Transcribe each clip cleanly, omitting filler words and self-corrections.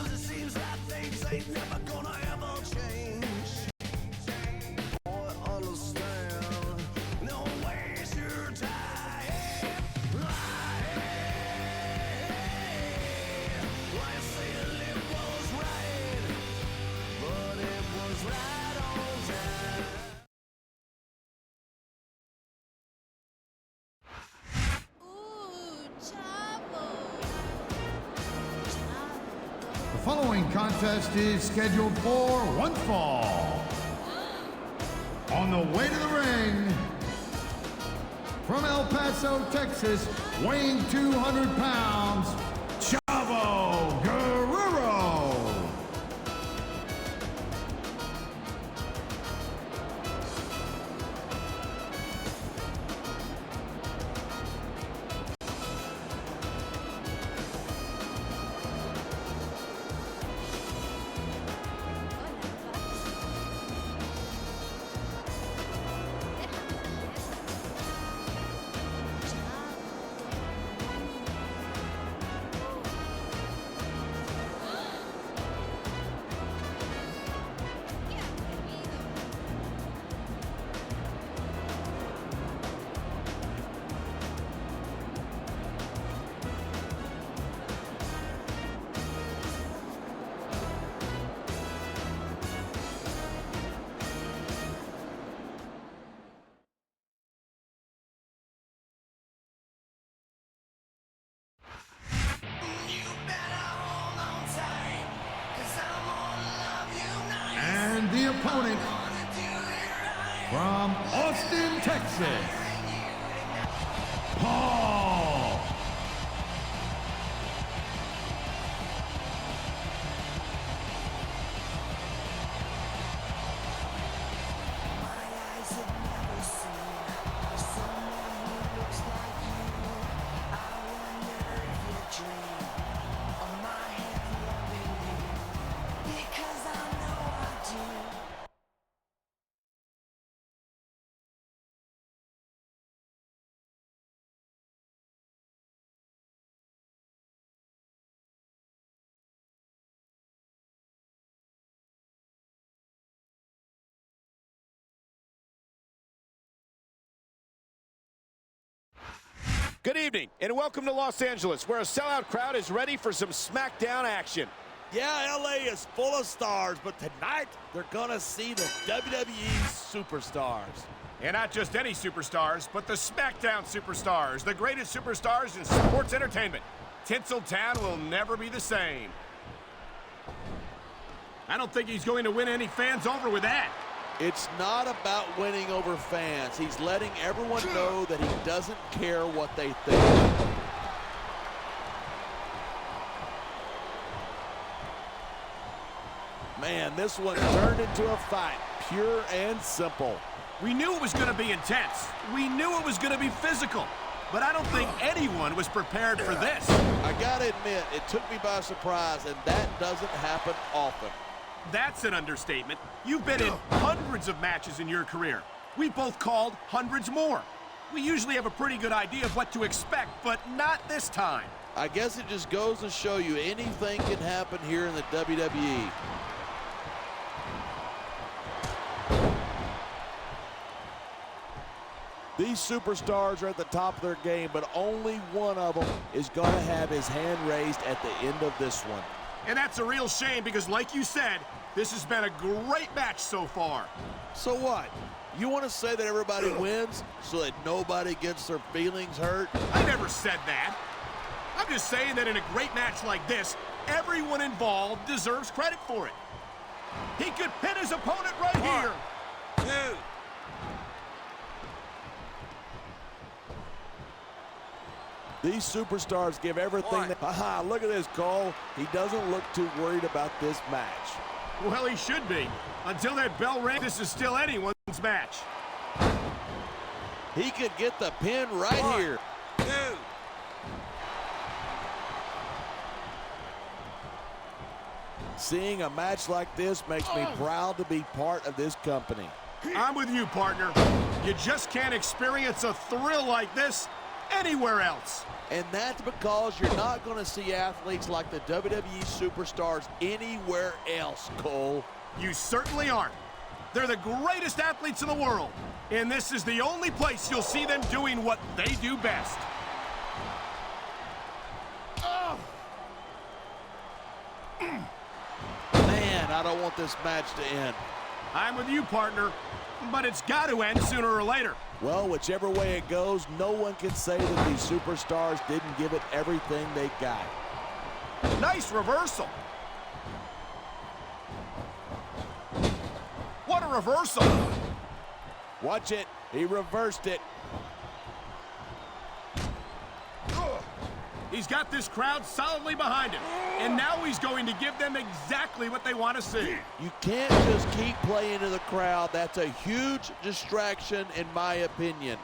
Sometimes it seems like things ain't never gonna ever change. Boy, understand, don't waste your time. Why you say the lip was right, but it was right on time. Ooh, Chavo. The following contest is scheduled for one fall. On the way to the ring, from El Paso, Texas, weighing 200 pounds, Chavo Guerrero. And the opponent, from Austin, Texas, Paul. Good evening, and welcome to Los Angeles, where a sellout crowd is ready for some SmackDown action. Yeah, LA is full of stars, but tonight they're gonna see the WWE superstars. And not just any superstars, but the SmackDown superstars, the greatest superstars in sports entertainment. Tinseltown will never be the same. I don't think he's going to win any fans over with that. It's not about winning over fans. He's letting everyone know that he doesn't care what they think. Man, this one turned into a fight, pure and simple. We knew it was going to be intense. We knew it was going to be physical. But I don't think anyone was prepared for this. I gotta admit, it took me by surprise, and that doesn't happen often. That's an understatement. You've been in hundreds of matches in your career. We've both called hundreds more. We usually have a pretty good idea of what to expect, but not this time. I guess it just goes to show you anything can happen here in the WWE. These superstars are at the top of their game, but only one of them is going to have his hand raised at the end of this one. And that's a real shame because, like you said, this has been a great match so far. So what? You want to say that everybody wins so that nobody gets their feelings hurt? I never said that. I'm just saying that in a great match like this, everyone involved deserves credit for it. He could pin his opponent right here. 2. These superstars give everything. Aha, look at this, Cole. He doesn't look too worried about this match. Well, he should be. Until that bell rings, this is still anyone's match. He could get the pin right here. 2. Seeing a match like this makes me proud to be part of this company. I'm with you, partner. You just can't experience a thrill like this anywhere else. And that's because you're not going to see athletes like the WWE superstars anywhere else, Cole. You certainly aren't. They're the greatest athletes in the world. And this is the only place you'll see them doing what they do best. Man, I don't want this match to end. I'm with you, partner, but it's got to end sooner or later. Well, whichever way it goes, no one can say that these superstars didn't give it everything they got. Nice reversal. What a reversal. Watch it. He reversed it. He's got this crowd solidly behind him. And now he's going to give them exactly what they want to see. You can't just keep playing to the crowd. That's a huge distraction, in my opinion.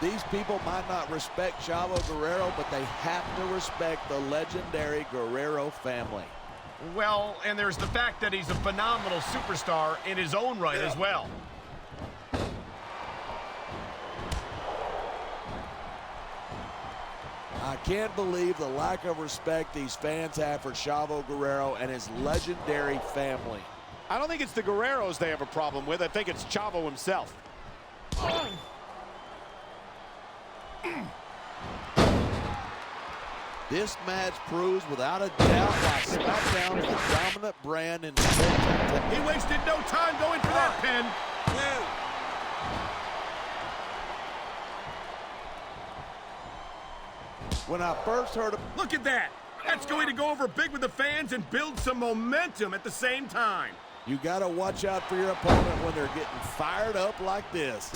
These people might not respect Chavo Guerrero, but they have to respect the legendary Guerrero family. Well, and there's the fact that he's a phenomenal superstar in his own right as well. I can't believe the lack of respect these fans have for Chavo Guerrero and his legendary family. I don't think it's the Guerreros they have a problem with. I think it's Chavo himself. This match proves without a doubt why SmackDown is the dominant brand in sports. He wasted no time going for that pin. When I first heard of... Look at that. That's going to go over big with the fans and build some momentum at the same time. You got to watch out for your opponent when they're getting fired up like this.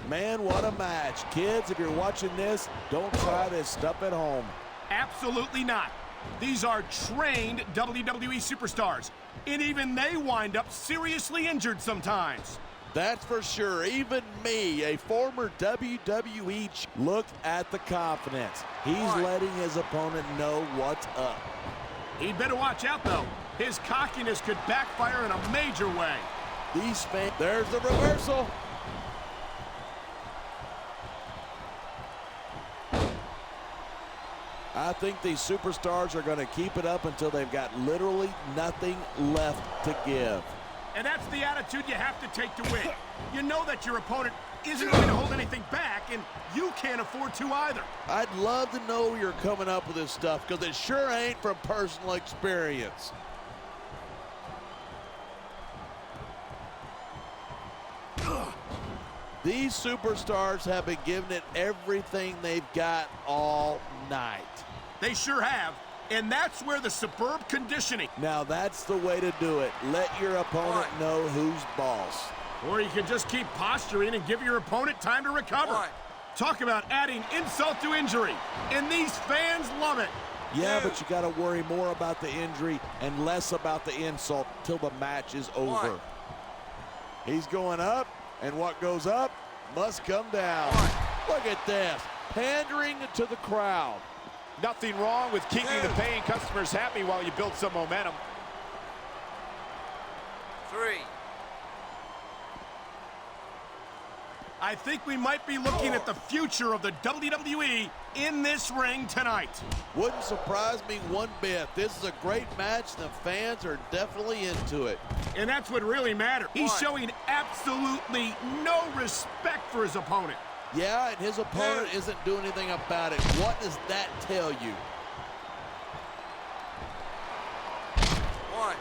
Man, what a match. Kids, if you're watching this, don't try this stuff at home. Absolutely not. These are trained WWE superstars, and even they wind up seriously injured sometimes. That's for sure. Even me, a former WWE, look at the confidence. He's letting his opponent know what's up. He'd better watch out, though. His cockiness could backfire in a major way. These fans... There's the reversal. I think these superstars are going to keep it up until they've got literally nothing left to give. And that's the attitude you have to take to win. You know that your opponent isn't going to hold anything back, and you can't afford to either. I'd love to know where you're coming up with this stuff, because it sure ain't from personal experience. These superstars have been giving it everything they've got all night. They sure have, and that's where the superb conditioning. Now that's the way to do it. Let your opponent know who's boss. Or you can just keep posturing and give your opponent time to recover. Talk about adding insult to injury, and these fans love it. Yeah, but you got to worry more about the injury and less about the insult till the match is over. He's going up, and what goes up must come down. Look at this, pandering to the crowd. Nothing wrong with keeping the paying customers happy while you build some momentum. 3. I think we might be looking at the future of the WWE in this ring tonight. Wouldn't surprise me one bit. This is a great match. The fans are definitely into it. And that's what really matters. He's showing absolutely no respect for his opponent. Yeah, and his opponent isn't doing anything about it. What does that tell you? 1.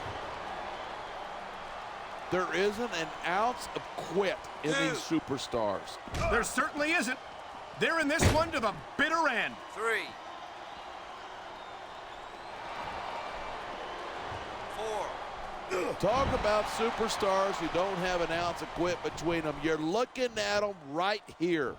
There isn't an ounce of quit in these superstars. There certainly isn't. They're in this one to the bitter end. 3. 4. Talk about superstars who don't have an ounce of quit between them. You're looking at them right here.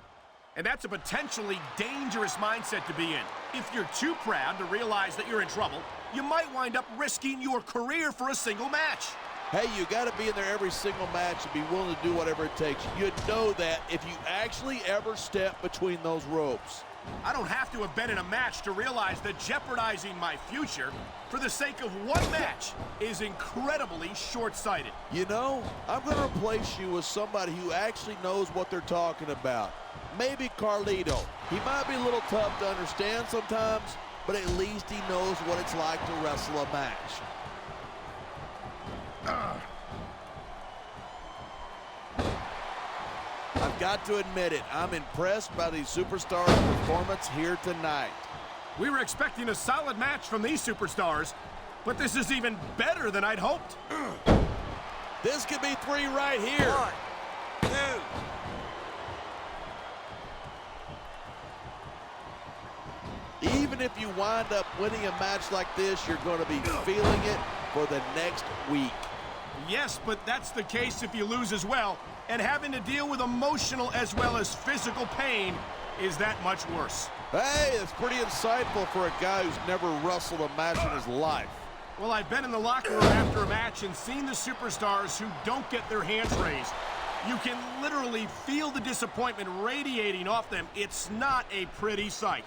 And that's a potentially dangerous mindset to be in. If you're too proud to realize that you're in trouble, you might wind up risking your career for a single match. Hey, you got to be in there every single match and be willing to do whatever it takes. You know that if you actually ever step between those ropes. I don't have to have been in a match to realize that jeopardizing my future for the sake of one match is incredibly short-sighted. You know, I'm going to replace you with somebody who actually knows what they're talking about. Maybe Carlito. He might be a little tough to understand sometimes, but at least he knows what it's like to wrestle a match. I've got to admit it, I'm impressed by these superstars' performance here tonight. We were expecting a solid match from these superstars, but this is even better than I'd hoped. This could be 3 right here. 1, 2. Even if you wind up winning a match like this, you're going to be feeling it for the next week. Yes, but that's the case if you lose as well, and having to deal with emotional as well as physical pain is that much worse. Hey, that's pretty insightful for a guy who's never wrestled a match in his life. Well, I've been in the locker room after a match and seen the superstars who don't get their hands raised. You can literally feel the disappointment radiating off them. It's not a pretty sight.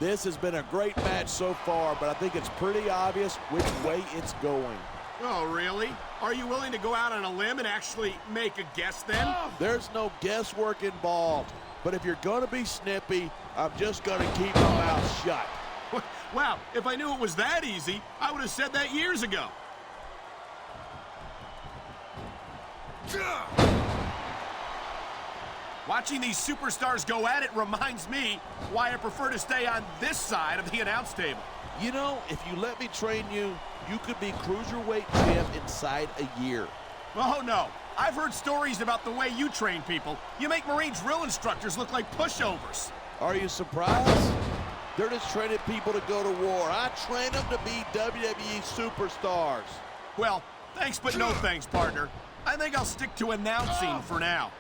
This has been a great match so far, but I think it's pretty obvious which way it's going. Oh, really? Are you willing to go out on a limb and actually make a guess then? There's no guesswork involved, but if you're going to be snippy, I'm just going to keep my mouth shut. Wow, if I knew it was that easy, I would have said that years ago. Watching these superstars go at it reminds me why I prefer to stay on this side of the announce table. You know, if you let me train you, you could be cruiserweight champ inside a year. Oh, no. I've heard stories about the way you train people. You make Marine drill instructors look like pushovers. Are you surprised? They're just training people to go to war. I train them to be WWE superstars. Well, thanks but no thanks, partner. I think I'll stick to announcing for now.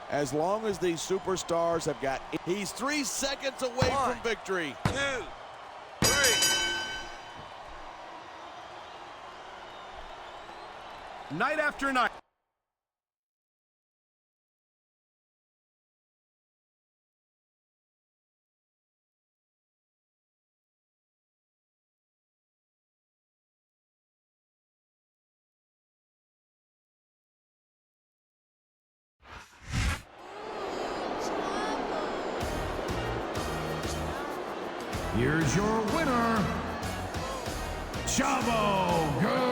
As long as these superstars have got... He's 3 seconds away 1, from victory. 2, 3. Night after night. Here's your winner, Chavo Guerrero.